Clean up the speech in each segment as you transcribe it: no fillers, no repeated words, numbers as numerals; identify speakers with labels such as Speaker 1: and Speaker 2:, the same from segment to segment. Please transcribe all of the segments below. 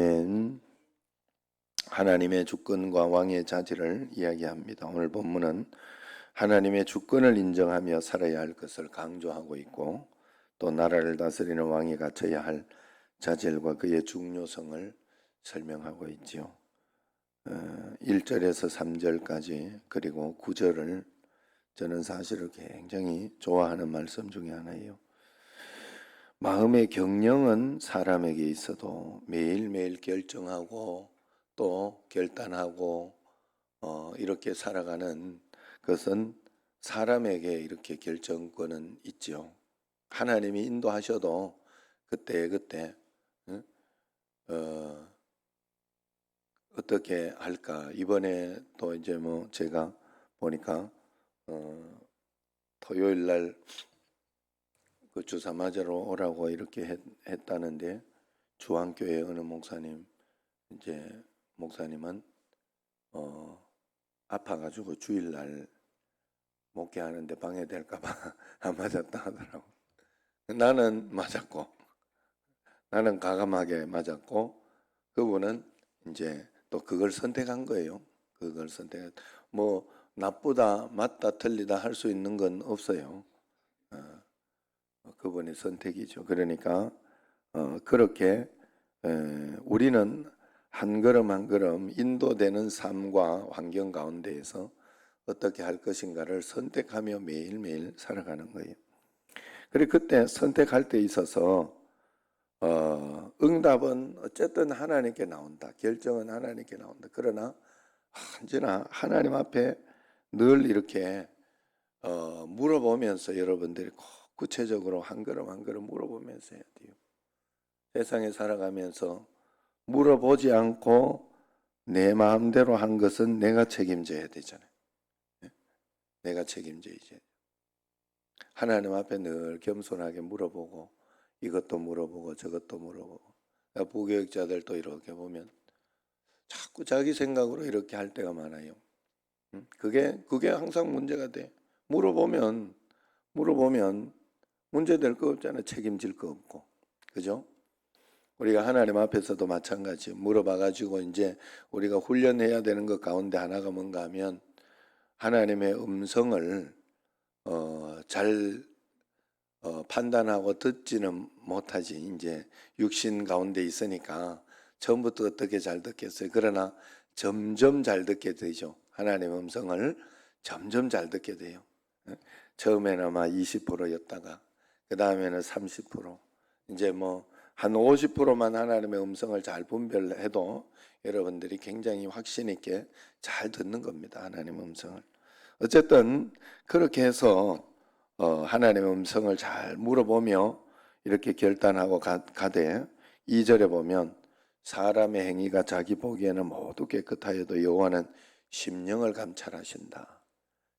Speaker 1: 아멘. 하나님의 주권과 왕의 자질을 이야기합니다. 오늘 본문은 하나님의 주권을 인정하며 살아야 할 것을 강조하고 있고, 또 나라를 다스리는 왕이 갖춰야 할 자질과 그의 중요성을 설명하고 있지요. 1절에서 3절까지 그리고 9절을 저는 사실을 굉장히 좋아하는 말씀 중에 하나예요. 마음의 경영은 사람에게 있어도 매일매일 결정하고 또 결단하고 이렇게 살아가는 것은 사람에게 이렇게 결정권은 있죠. 하나님이 인도하셔도 그때그때 어떻게 할까. 이번에 또 이제 제가 보니까 토요일 날 그 주사 맞으러 오라고 이렇게 했다는데, 주안교회 어느 목사님은 아파가지고 주일날 목회하는데 방해될까봐 안 맞았다 하더라고. 나는 맞았고, 나는 과감하게 맞았고, 그분은 이제 또 그걸 선택한 거예요. 그걸 나쁘다, 맞다, 틀리다 할 수 있는 건 없어요. 그분의 선택이죠. 그러니까 그렇게 우리는 한 걸음 한 걸음 인도되는 삶과 환경 가운데에서 어떻게 할 것인가를 선택하며 매일매일 살아가는 거예요. 그리고 그때 선택할 때 있어서 응답은 어쨌든 하나님께 나온다. 결정은 하나님께 나온다. 그러나 언제나 하나님 앞에 늘 이렇게 물어보면서 여러분들이 꼭 구체적으로 한 걸음 한 걸음 물어보면서 해야 돼요. 세상에 살아가면서 물어보지 않고 내 마음대로 한 것은 내가 책임져야 되잖아요. 내가 책임져야지. 하나님 앞에 늘 겸손하게 물어보고, 이것도 물어보고 저것도 물어보고. 부교육자들도 이렇게 보면 자꾸 자기 생각으로 이렇게 할 때가 많아요. 그게 항상 문제가 돼. 물어보면 문제될 거 없잖아요. 책임질 거 없고. 그죠? 우리가 하나님 앞에서도 마찬가지. 물어봐가지고 이제 우리가 훈련해야 되는 것 가운데 하나가 뭔가 하면, 하나님의 음성을 잘 판단하고 듣지는 못하지. 이제 육신 가운데 있으니까 처음부터 어떻게 잘 듣겠어요. 그러나 점점 잘 듣게 되죠. 하나님의 음성을 점점 잘 듣게 돼요. 처음에는 아마 20%였다가 그 다음에는 30%, 이제 한 50%만 하나님의 음성을 잘 분별해도 여러분들이 굉장히 확신 있게 잘 듣는 겁니다. 하나님의 음성을. 어쨌든 그렇게 해서 하나님의 음성을 잘 물어보며 이렇게 결단하고 가되, 2절에 보면 사람의 행위가 자기 보기에는 모두 깨끗하여도 여호와는 심령을 감찰하신다.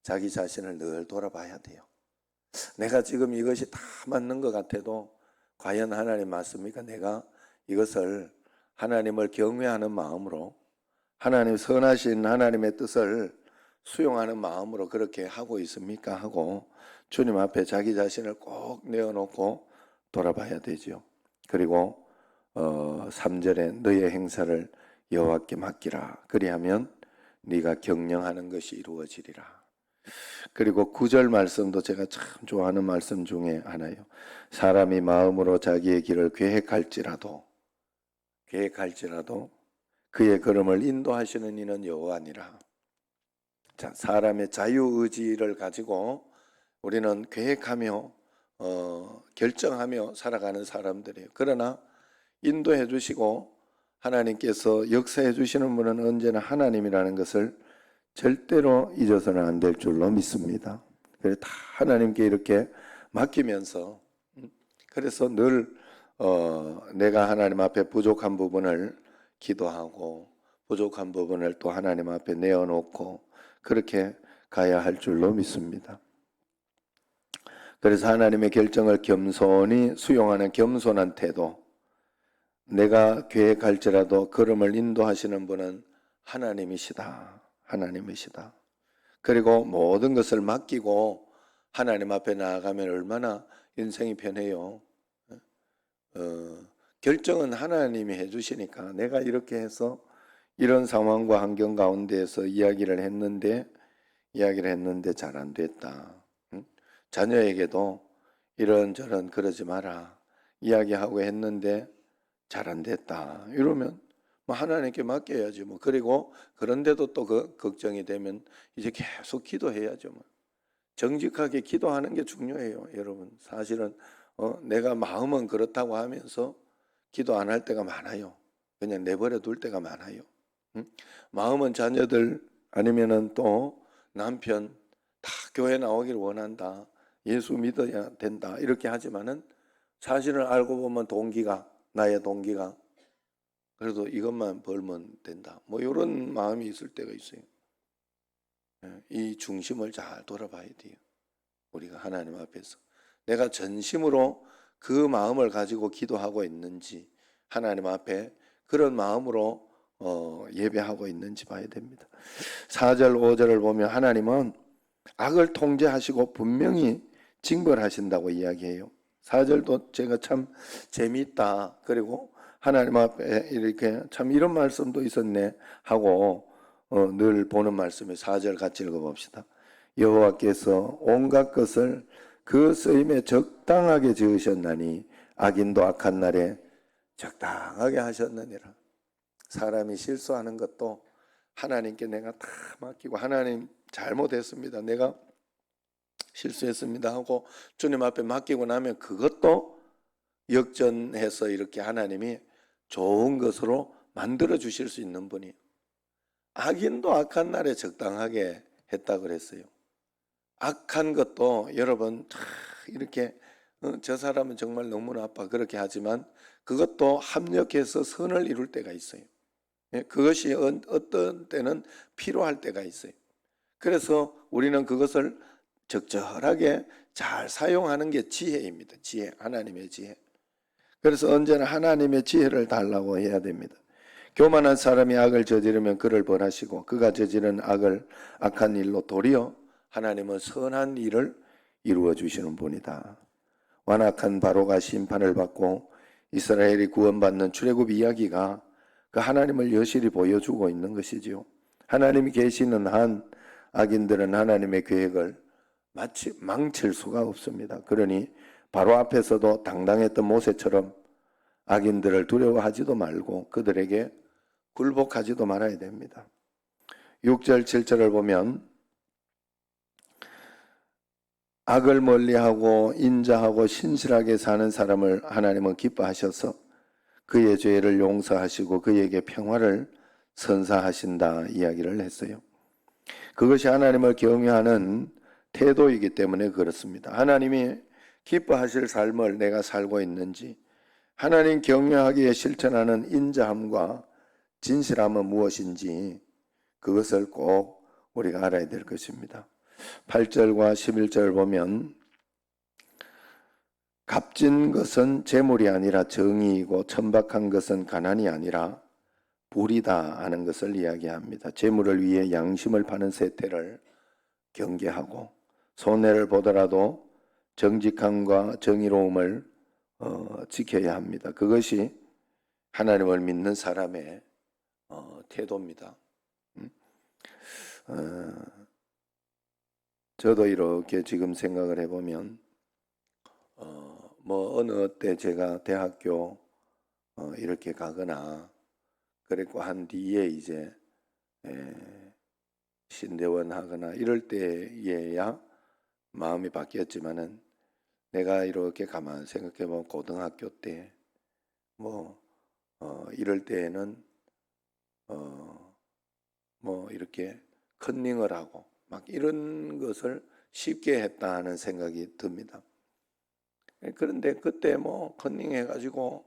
Speaker 1: 자기 자신을 늘 돌아봐야 돼요. 내가 지금 이것이 다 맞는 것 같아도 과연 하나님 맞습니까? 내가 이것을 하나님을 경외하는 마음으로, 하나님 선하신 하나님의 뜻을 수용하는 마음으로 그렇게 하고 있습니까? 하고 주님 앞에 자기 자신을 꼭 내어놓고 돌아봐야 되죠. 그리고 3절에 너의 행사를 여호와께 맡기라. 그리하면 네가 경영하는 것이 이루어지리라. 그리고 9절 말씀도 제가 참 좋아하는 말씀 중에 하나예요. 사람이 마음으로 자기의 길을 계획할지라도 그의 걸음을 인도하시는 이는 여호와니라. 자, 사람의 자유의지를 가지고 우리는 계획하며 결정하며 살아가는 사람들이에요. 그러나 인도해 주시고 하나님께서 역사해 주시는 분은 언제나 하나님이라는 것을 절대로 잊어서는 안 될 줄로 믿습니다. 그래서 다 하나님께 이렇게 맡기면서, 그래서 늘 내가 하나님 앞에 부족한 부분을 기도하고 부족한 부분을 또 하나님 앞에 내어놓고 그렇게 가야 할 줄로 믿습니다. 그래서 하나님의 결정을 겸손히 수용하는 겸손한 태도, 내가 계획할지라도 걸음을 인도하시는 분은 하나님이시다. 그리고 모든 것을 맡기고 하나님 앞에 나아가면 얼마나 인생이 편해요. 결정은 하나님이 해주시니까 내가 이렇게 해서 이런 상황과 환경 가운데에서 이야기를 했는데 잘 안 됐다. 응? 자녀에게도 이런저런 그러지 마라 이야기하고 했는데 잘 안 됐다. 이러면 뭐 하나님께 맡겨야지 뭐. 그리고 그런데도 또 그 걱정이 되면 이제 계속 기도해야죠 뭐. 정직하게 기도하는 게 중요해요, 여러분. 사실은 내가 마음은 그렇다고 하면서 기도 안 할 때가 많아요. 그냥 내버려 둘 때가 많아요. 응? 마음은 자녀들 아니면은 또 남편 다 교회 나오기를 원한다. 예수 믿어야 된다. 이렇게 하지만은 사실은 알고 보면 나의 동기가 그래도 이것만 벌면 된다. 뭐 이런 마음이 있을 때가 있어요. 이 중심을 잘 돌아봐야 돼요. 우리가 하나님 앞에서 내가 전심으로 그 마음을 가지고 기도하고 있는지, 하나님 앞에 그런 마음으로 예배하고 있는지 봐야 됩니다. 4절 5절을 보면 하나님은 악을 통제하시고 분명히 징벌하신다고 이야기해요. 4절도 제가 참 재미있다. 그리고 하나님 앞에 이렇게 참 이런 말씀도 있었네 하고 늘 보는 말씀에 4절 같이 읽어봅시다. 여호와께서 온갖 것을 그 쓰임에 적당하게 지으셨나니 악인도 악한 날에 적당하게 하셨느니라. 사람이 실수하는 것도 하나님께 내가 다 맡기고 하나님 잘못했습니다. 내가 실수했습니다 하고 주님 앞에 맡기고 나면 그것도 역전해서 이렇게 하나님이 좋은 것으로 만들어 주실 수 있는 분이에요. 악인도 악한 날에 적당하게 했다 그랬어요. 악한 것도 여러분 이렇게 저 사람은 정말 너무 나빠 그렇게 하지만 그것도 합력해서 선을 이룰 때가 있어요. 그것이 어떤 때는 필요할 때가 있어요. 그래서 우리는 그것을 적절하게 잘 사용하는 게 지혜입니다. 지혜, 하나님의 지혜. 그래서 언제나 하나님의 지혜를 달라고 해야 됩니다. 교만한 사람이 악을 저지르면 그를 벌하시고 그가 저지른 악한 일로 도리어 하나님은 선한 일을 이루어 주시는 분이다. 완악한 바로가 심판을 받고 이스라엘이 구원받는 출애굽 이야기가 그 하나님을 여실히 보여주고 있는 것이지요. 하나님이 계시는 한 악인들은 하나님의 계획을 마치 망칠 수가 없습니다. 그러니 바로 앞에서도 당당했던 모세처럼 악인들을 두려워하지도 말고 그들에게 굴복하지도 말아야 됩니다. 6절 7절을 보면 악을 멀리하고 인자하고 신실하게 사는 사람을 하나님은 기뻐하셔서 그의 죄를 용서하시고 그에게 평화를 선사하신다 이야기를 했어요. 그것이 하나님을 경외하는 태도이기 때문에 그렇습니다. 하나님이 기뻐하실 삶을 내가 살고 있는지, 하나님 경외하기에 실천하는 인자함과 진실함은 무엇인지 그것을 꼭 우리가 알아야 될 것입니다. 8절과 11절 보면 값진 것은 재물이 아니라 정의이고 천박한 것은 가난이 아니라 불이다 하는 것을 이야기합니다. 재물을 위해 양심을 파는 세태를 경계하고 손해를 보더라도 정직함과 정의로움을 지켜야 합니다. 그것이 하나님을 믿는 사람의 태도입니다. 저도 이렇게 지금 생각을 해보면 뭐 어느 때 제가 대학교 이렇게 가거나 그랬고 한 뒤에 이제 신대원 하거나 이럴 때에야 마음이 바뀌었지만은 내가 이렇게 가만 생각해보면 고등학교 때 뭐 이럴 때에는 뭐 이렇게 컨닝을 하고 막 이런 것을 쉽게 했다 하는 생각이 듭니다. 그런데 그때 뭐 컨닝 해가지고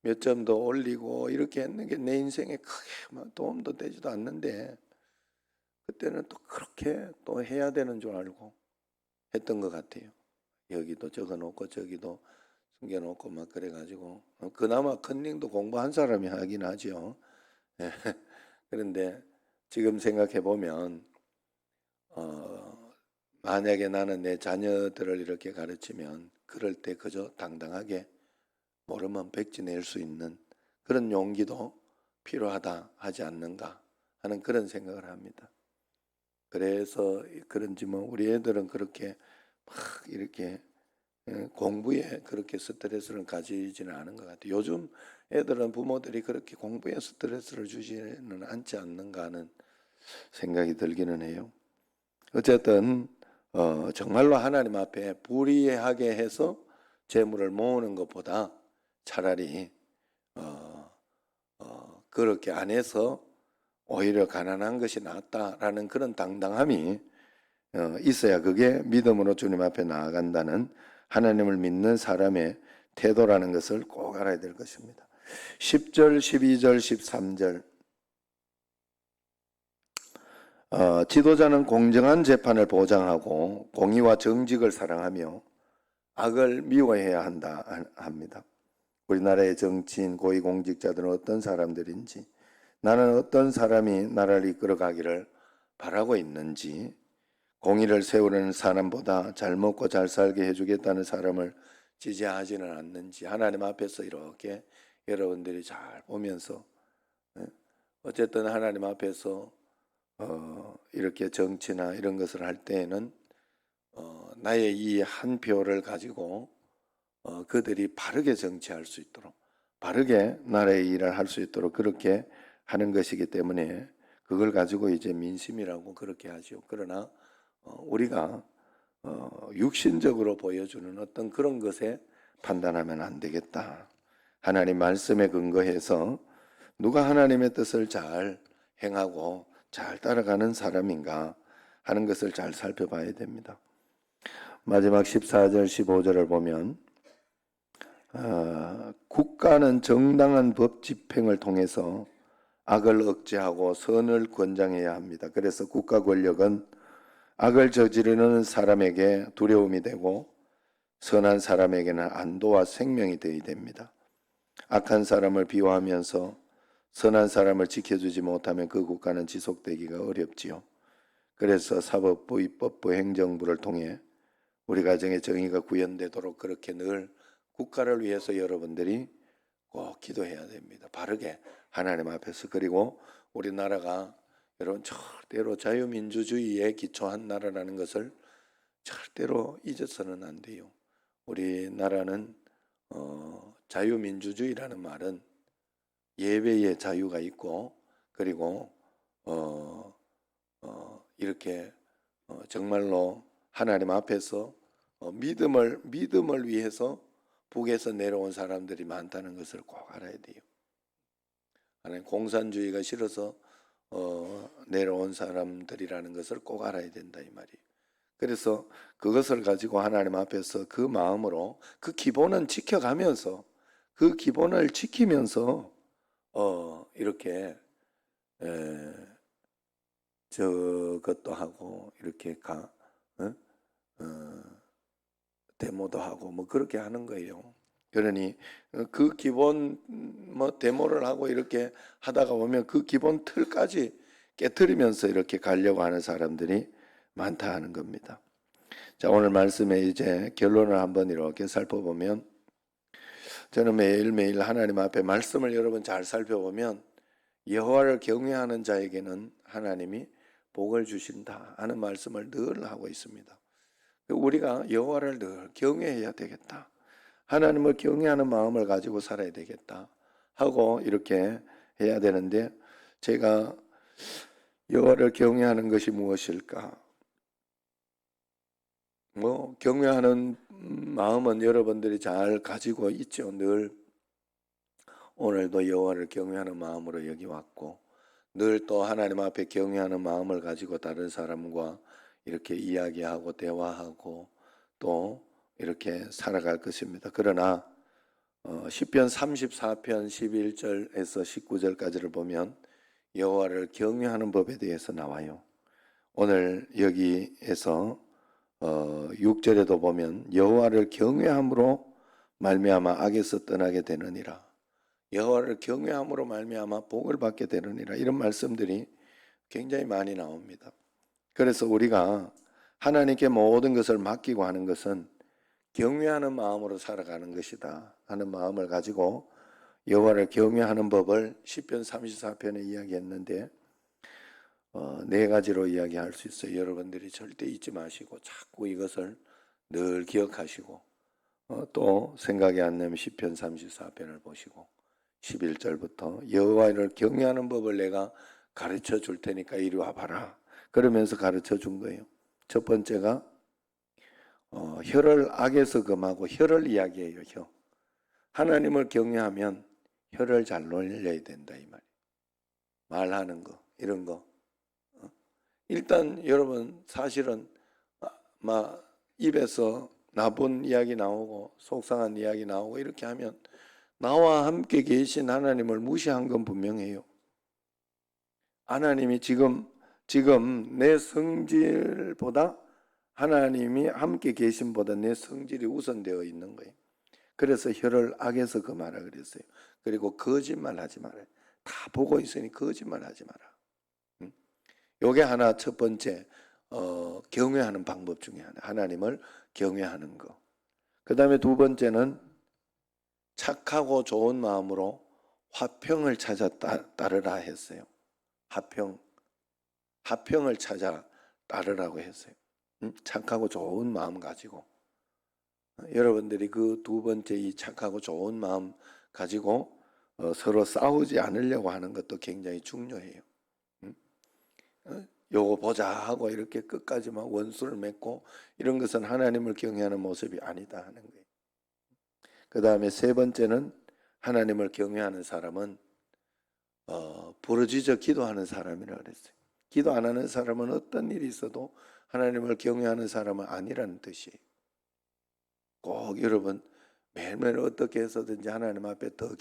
Speaker 1: 몇 점 더 올리고 이렇게 했는 게 내 인생에 크게 도움도 되지도 않는데 그때는 또 그렇게 또 해야 되는 줄 알고 했던 것 같아요. 여기도 적어놓고 저기도 숨겨놓고 막 그래가지고 그나마 컨닝도 공부한 사람이 하긴 하죠. 그런데 지금 생각해 보면 만약에 나는 내 자녀들을 이렇게 가르치면 그럴 때 그저 당당하게 모르면 백지 낼 수 있는 그런 용기도 필요하다 하지 않는가 하는 그런 생각을 합니다. 그래서 그런지 뭐 우리 애들은 그렇게 막 이렇게 공부에 그렇게 스트레스를 가지지는 않은 것 같아요. 요즘 애들은 부모들이 그렇게 공부에 스트레스를 주지는 않지 않는가 하는 생각이 들기는 해요. 어쨌든 정말로 하나님 앞에 불의하게 해서 재물을 모으는 것보다 차라리 그렇게 안 해서 오히려 가난한 것이 낫다라는 그런 당당함이 있어야 그게 믿음으로 주님 앞에 나아간다는 하나님을 믿는 사람의 태도라는 것을 꼭 알아야 될 것입니다. 10절, 12절, 13절 지도자는 공정한 재판을 보장하고 공의와 정직을 사랑하며 악을 미워해야 한다 합니다. 우리나라의 정치인, 고위공직자들은 어떤 사람들인지, 나는 어떤 사람이 나라를 이끌어가기를 바라고 있는지, 공의를 세우려는 사람보다 잘 먹고 잘 살게 해주겠다는 사람을 지지하지는 않는지 하나님 앞에서 이렇게 여러분들이 잘 보면서 어쨌든 하나님 앞에서 이렇게 정치나 이런 것을 할 때에는 나의 이 한 표를 가지고 그들이 바르게 정치할 수 있도록 바르게 나라의 일을 할 수 있도록 그렇게 하는 것이기 때문에 그걸 가지고 이제 민심이라고 그렇게 하죠. 그러나 우리가 육신적으로 보여주는 어떤 그런 것에 판단하면 안 되겠다. 하나님 말씀에 근거해서 누가 하나님의 뜻을 잘 행하고 잘 따라가는 사람인가 하는 것을 잘 살펴봐야 됩니다. 마지막 14절 15절을 보면 국가는 정당한 법 집행을 통해서 악을 억제하고 선을 권장해야 합니다. 그래서 국가 권력은 악을 저지르는 사람에게 두려움이 되고 선한 사람에게는 안도와 생명이 되어야 됩니다. 악한 사람을 비호하면서 선한 사람을 지켜주지 못하면 그 국가는 지속되기가 어렵지요. 그래서 사법부, 입법부, 행정부를 통해 우리 가정의 정의가 구현되도록 그렇게 늘 국가를 위해서 여러분들이 꼭 기도해야 됩니다. 바르게 하나님 앞에서. 그리고 우리나라가 여러분 절대로 자유민주주의에 기초한 나라라는 것을 절대로 잊어서는 안 돼요. 우리나라는 자유민주주의라는 말은 예배의 자유가 있고 그리고 이렇게 정말로 하나님 앞에서 믿음을 위해서 북에서 내려온 사람들이 많다는 것을 꼭 알아야 돼요. 하나님 공산주의가 싫어서 내려온 사람들이라는 것을 꼭 알아야 된다 이 말이에요. 그래서 그것을 가지고 하나님 앞에서 그 마음으로 그 기본은 지켜가면서 그 기본을 지키면서 이렇게 저것도 하고 이렇게 데모도 하고 뭐 그렇게 하는 거예요. 그러니 그 기본 뭐 데모를 하고 이렇게 하다가 보면 그 기본 틀까지 깨트리면서 이렇게 가려고 하는 사람들이 많다 하는 겁니다. 자, 오늘 말씀에 이제 결론을 한번 이렇게 살펴보면 저는 매일매일 하나님 앞에 말씀을 여러분 잘 살펴보면 여호와를 경외하는 자에게는 하나님이 복을 주신다 하는 말씀을 늘 하고 있습니다. 우리가 여호와를 늘 경외해야 되겠다. 하나님을 경외하는 마음을 가지고 살아야 되겠다 하고 이렇게 해야 되는데 제가 여호와를 경외하는 것이 무엇일까? 뭐 경외하는 마음은 여러분들이 잘 가지고 있죠. 늘 오늘도 여호와를 경외하는 마음으로 여기 왔고 늘 또 하나님 앞에 경외하는 마음을 가지고 다른 사람과 이렇게 이야기하고 대화하고 또 이렇게 살아갈 것입니다. 그러나 시편 34편 11절에서 19절까지를 보면 여호와를 경외하는 법에 대해서 나와요. 오늘 여기에서 6절에도 보면 여호와를 경외함으로 말미암아 악에서 떠나게 되느니라. 여호와를 경외함으로 말미암아 복을 받게 되느니라. 이런 말씀들이 굉장히 많이 나옵니다. 그래서 우리가 하나님께 모든 것을 맡기고 하는 것은 경외하는 마음으로 살아가는 것이다 하는 마음을 가지고 여호와를 경외하는 법을 시편 34편에 이야기했는데 네 가지로 이야기할 수 있어요. 여러분들이 절대 잊지 마시고 자꾸 이것을 늘 기억하시고 또 생각이 안 나면 시편 34편을 보시고 11절부터 여호와를 경외하는 법을 내가 가르쳐 줄 테니까 이리 와봐라. 그러면서 가르쳐 준 거예요. 첫 번째가 혀를 악에서 금하고 혀를 이야기해요. 혀. 하나님을 경외하면 혀를 잘 놀려야 된다 이 말이에요. 말하는 거 이런 거. 일단 여러분 사실은 막 입에서 나쁜 이야기 나오고 속상한 이야기 나오고 이렇게 하면 나와 함께 계신 하나님을 무시한 건 분명해요. 하나님이 지금 내 성질보다 하나님이 함께 계심보다 내 성질이 우선되어 있는 거예요. 그래서 혀를 악에서 금하라 그랬어요. 그리고 거짓말 하지 말아요. 다 보고 있으니 거짓말 하지 마라. 요게 하나 첫 번째 경외하는 방법 중에 하나. 하나님을 경외하는 거. 그 다음에 두 번째는 착하고 좋은 마음으로 화평을 찾아 따르라 했어요. 화평을 찾아 따르라고 했어요. 착하고 좋은 마음 가지고 여러분들이 그 두 번째 이 착하고 좋은 마음 가지고 서로 싸우지 않으려고 하는 것도 굉장히 중요해요. 요거 보자 하고 이렇게 끝까지 막 원수를 맺고 이런 것은 하나님을 경외하는 모습이 아니다 하는 거예요. 그 다음에 세 번째는 하나님을 경외하는 사람은 부르짖어 기도하는 사람이라 그랬어요. 기도 안 하는 사람은 어떤 일이 있어도 하나님을 경외하는 사람은 아니라는 뜻이에요. 꼭 여러분 매일매일 어떻게 해서든지 하나님 앞에 더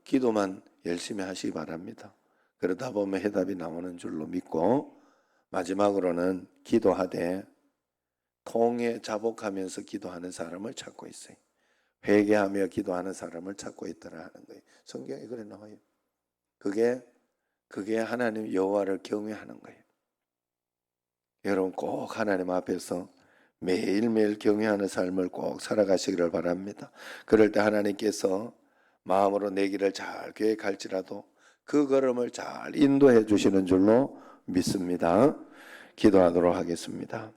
Speaker 1: 기도만 열심히 하시기 바랍니다. 그러다 보면 해답이 나오는 줄로 믿고 마지막으로는 기도하되 통에 자복하면서 기도하는 사람을 찾고 있어요. 회개하며 기도하는 사람을 찾고 있더라 하는 거예요. 성경에 그래 나와요. 그게 하나님 여호와를 경외하는 거예요. 여러분 꼭 하나님 앞에서 매일매일 경외하는 삶을 꼭 살아가시기를 바랍니다. 그럴 때 하나님께서 마음으로 내 길을 잘 계획할지라도 그 걸음을 잘 인도해 주시는 줄로 믿습니다. 기도하도록 하겠습니다.